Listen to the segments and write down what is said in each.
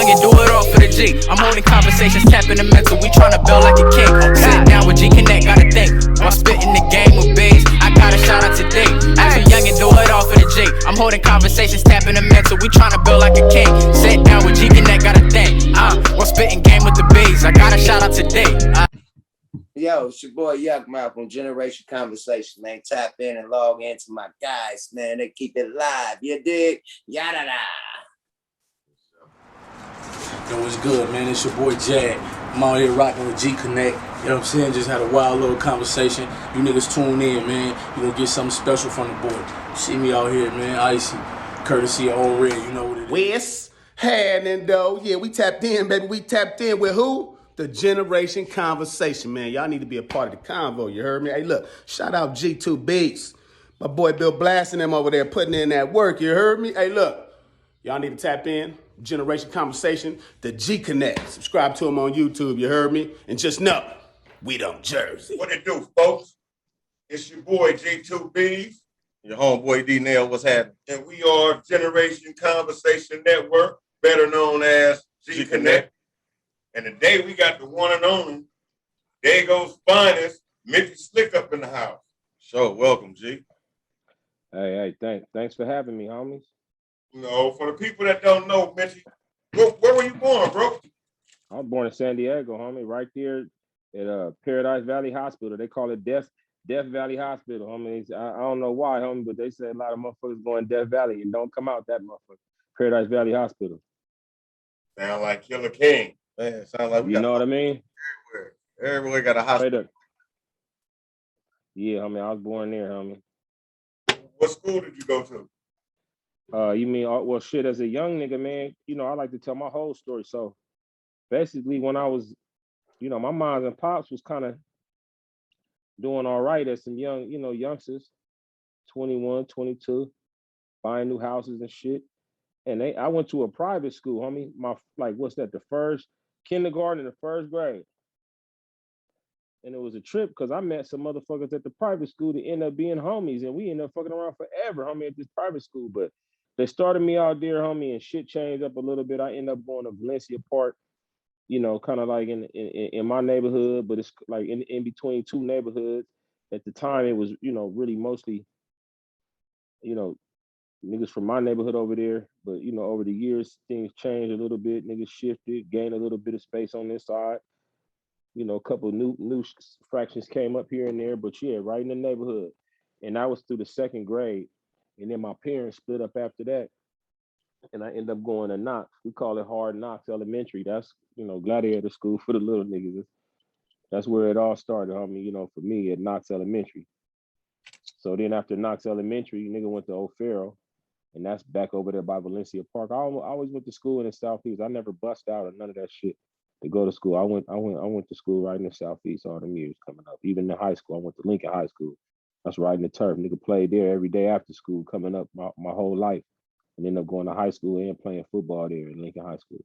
young and do it all for the G. I'm holding conversations, tapping the mental. We tryna build like a king. Sit down with Gconnet, gotta think. While spitting the game with bees, I got a shout out today. I'm too young and do it all for the G. I'm holding conversations, tapping the mental. We tryna build like a king. Sit down with Gconnet, gotta think. While spitting game with the bees, I got a shout out today. Yo, it's your boy Yuck Mouth from Generation Conversation, man. Tap in and log into my guys, man. They keep it live. You dig? Yada da. Yo, what's good, man? It's your boy Jad. I'm out here rocking with Gconnet. You know what I'm saying? Just had a wild little conversation. You niggas tune in, man. You gonna get something special from the boy. You see me out here, man. Icy. Courtesy of Old Red. You know what it is. West, happening though. Yeah, we tapped in, baby. We tapped in with who? The Generation Conversation, man. Y'all need to be a part of the convo, you heard me? Hey, look, shout out G2 Beats. My boy Bill blasting them over there, putting in that work, you heard me? Hey, look, y'all need to tap in. Generation Conversation, the Gconnet. Subscribe to him on YouTube, you heard me? And just know, we don't Jersey. What it do, folks? It's your boy G2Bs. Your homeboy D-Nail, what's happening? And we are Generation Conversation Network, better known as Gconnet. And today we got the one and only, Dago's finest, Mitchy Slick up in the house. Sure, welcome, G. Hey, thanks for having me, homies. You know, for the people that don't know, Mitchy, where were you born, bro? I was born in San Diego, homie, right there at Paradise Valley Hospital. They call it Death Valley Hospital, homie. I don't know why, homie, but they say a lot of motherfuckers go in Death Valley and don't come out that motherfucker. Paradise Valley Hospital. Sound like Killer King. Man, sound like we you know what I mean? Everywhere got a hospital. Yeah, homie, I was born there, homie. What school did you go to? You mean, well, shit, as a young nigga, man, you know, I like to tell my whole story. So basically when I was, you know, my moms and pops was kind of doing all right as some young, you know, youngsters, 21, 22, buying new houses and shit. And I went to a private school, homie. What's that? The first kindergarten and the first grade. And it was a trip because I met some motherfuckers at the private school that ended up being homies, and we ended up fucking around forever, homie, at this private school. But they started me out there, homie, and shit changed up a little bit. I ended up going to Valencia Park, you know, kind of like in my neighborhood, but it's like in between two neighborhoods. At the time, it was, you know, really mostly, you know, niggas from my neighborhood over there. But, you know, over the years, things changed a little bit. Niggas shifted, gained a little bit of space on this side. You know, a couple of new fractions came up here and there, but yeah, right in the neighborhood. And I was through the second grade. And then my parents split up after that. And I ended up going to Knox. We call it Hard Knocks Elementary. That's, you know, gladiator school for the little niggas. That's where it all started, homie, you know, for me at Knox Elementary. So then after Knox Elementary, nigga went to O'Farrell. And that's back over there by Valencia Park. I always went to school in the Southeast. I never bust out or none of that shit to go to school. I went to school right in the Southeast all them years coming up. Even in high school, I went to Lincoln High School. That's right in the turf. Nigga played there every day after school coming up my whole life. And ended up going to high school and playing football there in Lincoln High School.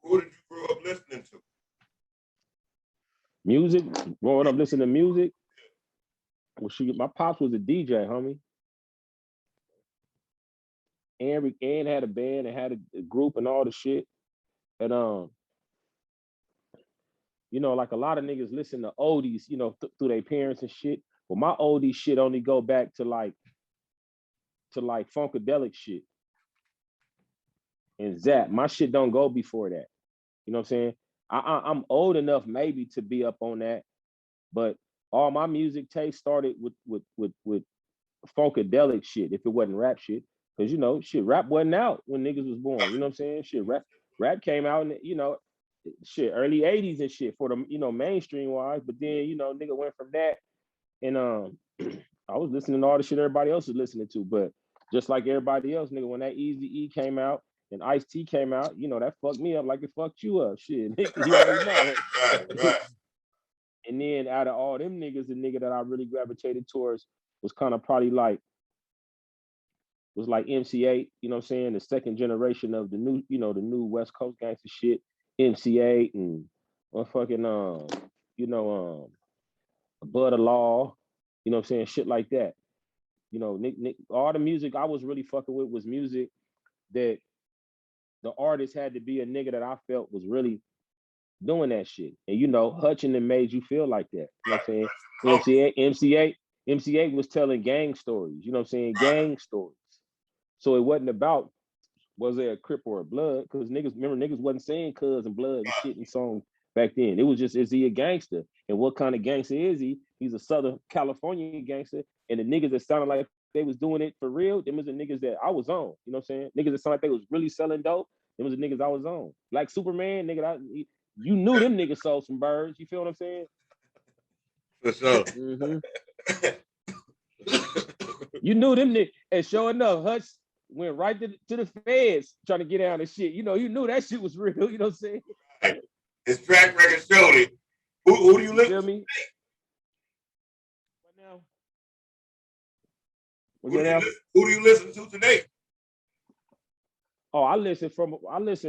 Who did you grow up listening to? Music, growing up listening to music. Well, my pops was a DJ, homie. And had a band and had a group and all the shit. And you know, like a lot of niggas listen to oldies, you know, through their parents and shit. Well, my oldies shit only go back to like funkadelic shit. And Zap, my shit don't go before that. You know what I'm saying? I'm old enough maybe to be up on that, but all my music taste started with funkadelic shit, if it wasn't rap shit. Because, you know, shit, rap wasn't out when niggas was born. You know what I'm saying? Shit, rap came out in, you know, shit, early 80s and shit for the, you know, mainstream wise. But then, you know, nigga went from that. And I was listening to all the shit everybody else was listening to. But just like everybody else, nigga, when that Eazy-E came out and Ice-T came out, you know, that fucked me up like it fucked you up. Shit. You already know. Right. And then out of all them niggas, the nigga that I really gravitated towards was kind of probably like, was like MC8, you know what I'm saying? The second generation of the new, you know, the new West Coast gangster shit, MC8 and motherfucking, you know, Bud of Law, you know what I'm saying? Shit like that. You know, Nick, all the music I was really fucking with was music that the artist had to be a nigga that I felt was really doing that shit. And you know, Hutchin made you feel like that. You know what I'm saying? MC8 was telling gang stories, you know what I'm saying? Gang stories. So it wasn't about was there a Crip or a Blood? Because niggas wasn't saying cuz and blood and shit in songs back then. It was just, is he a gangster? And what kind of gangster is he? He's a Southern California gangster. And the niggas that sounded like they was doing it for real, them was the niggas that I was on. You know what I'm saying? Niggas that sounded like they was really selling dope, them was the niggas I was on. Like Superman, nigga, you knew them niggas sold some birds. You feel what I'm saying? For sure. Mm-hmm. You knew them niggas. And sure enough, Hutch went right to the feds trying to get out of shit. You know, you knew that shit was real. You know what I'm saying? Right. His track record showed it. Who do you listen to? Me? What now? Who do you listen to today? Oh, I listen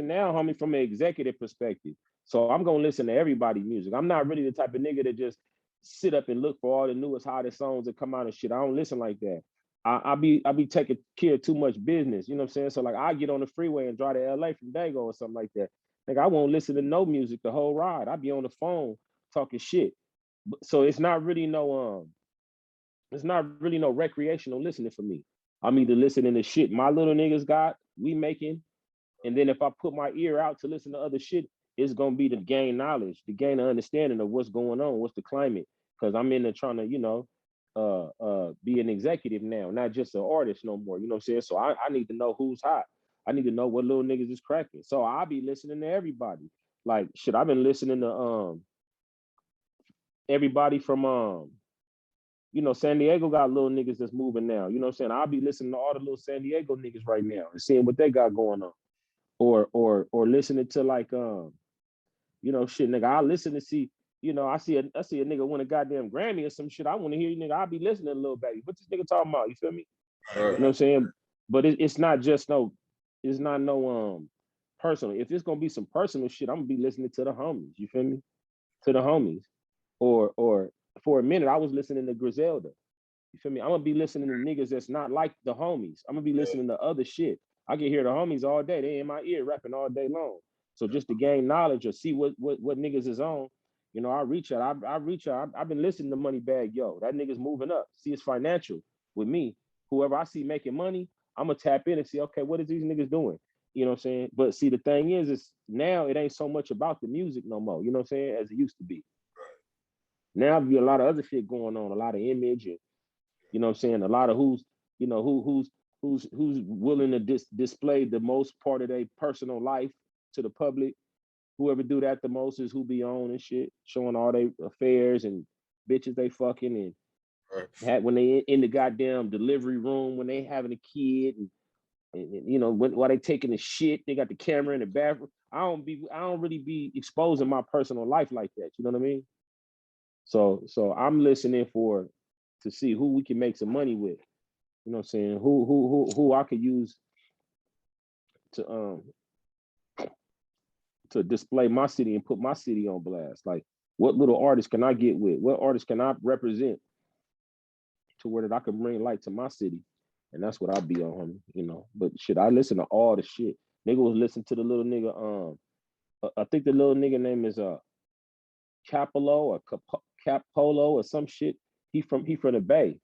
now, homie, from an executive perspective. So I'm gonna listen to everybody's music. I'm not really the type of nigga that just sit up and look for all the newest, hottest songs that come out and shit. I don't listen like that. I be taking care of too much business. You know what I'm saying? So like I get on the freeway and drive to LA from Dago or something like that. Like I won't listen to no music the whole ride. I be on the phone talking shit. So it's not really no recreational listening for me. I'm either listening to shit my little niggas got, we making, and then if I put my ear out to listen to other shit, it's gonna be to gain knowledge, to gain an understanding of what's going on, what's the climate. Cause I'm in there trying to, you know, be an executive now, not just an artist no more. You know what I'm saying? So I need to know who's hot. I need to know what little niggas is cracking. So I'll be listening to everybody. Like shit, I've been listening to everybody from you know, San Diego got little niggas that's moving now. You know what I'm saying? I'll be listening to all the little San Diego niggas right now and seeing what they got going on. Or listening to like you know, shit, nigga. I listen to see, you know, I see a nigga win a goddamn Grammy or some shit. I want to hear you, nigga. I'll be listening to Lil Baby. What this nigga talking about? You feel me? You know what I'm saying? But it's not just it's not no personal. If it's gonna be some personal shit, I'm gonna be listening to the homies. You feel me? To the homies. Or for a minute, I was listening to Griselda. You feel me? I'm gonna be listening to niggas that's not like the homies. I'm gonna be listening to other shit. I can hear the homies all day. They in my ear rapping all day long. So just to gain knowledge or see what niggas is on, you know, I reach out. I've been listening to Moneybagg Yo. That nigga's moving up. See, it's financial with me. Whoever I see making money, I'm gonna tap in and see, okay, what is these niggas doing? You know what I'm saying? But see, the thing is now it ain't so much about the music no more. You know what I'm saying? As it used to be. Now there's a lot of other shit going on, a lot of image and, you know what I'm saying, a lot of who's willing to display the most part of their personal life to the public. Whoever do that the most is who be on and shit, showing all their affairs and bitches they fucking and when they in the goddamn delivery room, when they having a kid and you know, while they taking the shit, they got the camera in the bathroom. I don't really be exposing my personal life like that. You know what I mean? So I'm listening to see who we can make some money with. You know what I'm saying? Who I could use to display my city and put my city on blast. Like what little artists can I get with? What artists can I represent to where that I can bring light to my city? And that's what I be on, you know. But shit, I listen to all the shit. Nigga was listening to the little nigga, I think the little nigga name is Capolo or Capolo or some shit. He from the Bay.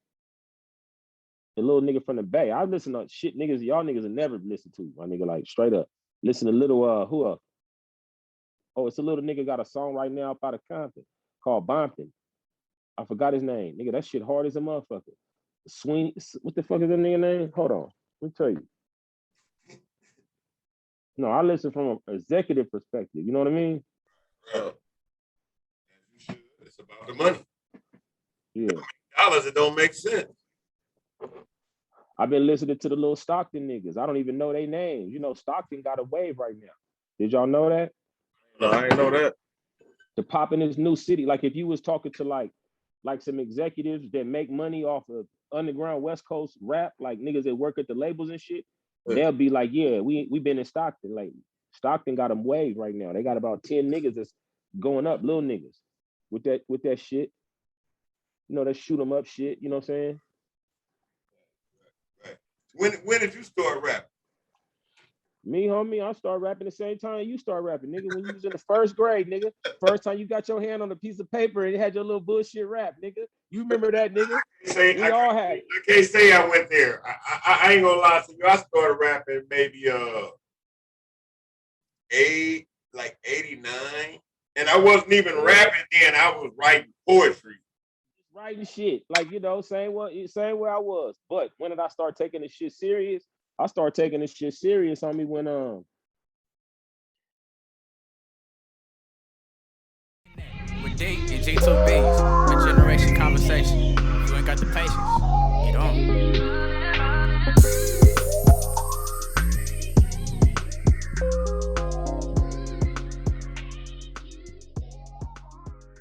The little nigga from the Bay. I listen to shit niggas y'all niggas have never listened to. My nigga, like straight up. Listen to little it's a little nigga got a song right now up out of Compton called Bompton. I forgot his name. Nigga, that shit hard as a motherfucker. Swing, what the fuck is that nigga name? Hold on. Let me tell you. No, I listen from an executive perspective. You know what I mean? It's about the money. Yeah. Dollars, it don't make sense. I've been listening to the little Stockton niggas. I don't even know their names. You know, Stockton got a wave right now. Did y'all know that? No, I ain't know that. To pop in this new city, like if you was talking to like some executives that make money off of underground West Coast rap, like niggas that work at the labels and shit, they'll be like, yeah, we been in Stockton. Like Stockton got them wave right now. They got about 10 niggas that's going up, little niggas, with that shit. You know, that shoot them up shit. You know what I'm saying? Right. When did you start rapping? Me, homie, I started rapping the same time you start rapping, nigga. When you was in the first grade, nigga. First time you got your hand on a piece of paper and it had your little bullshit rap, nigga. You remember that, nigga? I all had it. I can't say I went there. I ain't gonna lie to you. I started rapping maybe 89, and I wasn't even rapping then. I was writing poetry. Writing shit, like, you know, same way I was. But when did I start taking this shit serious? I started taking this shit serious on me when With D and G2Bs, a generation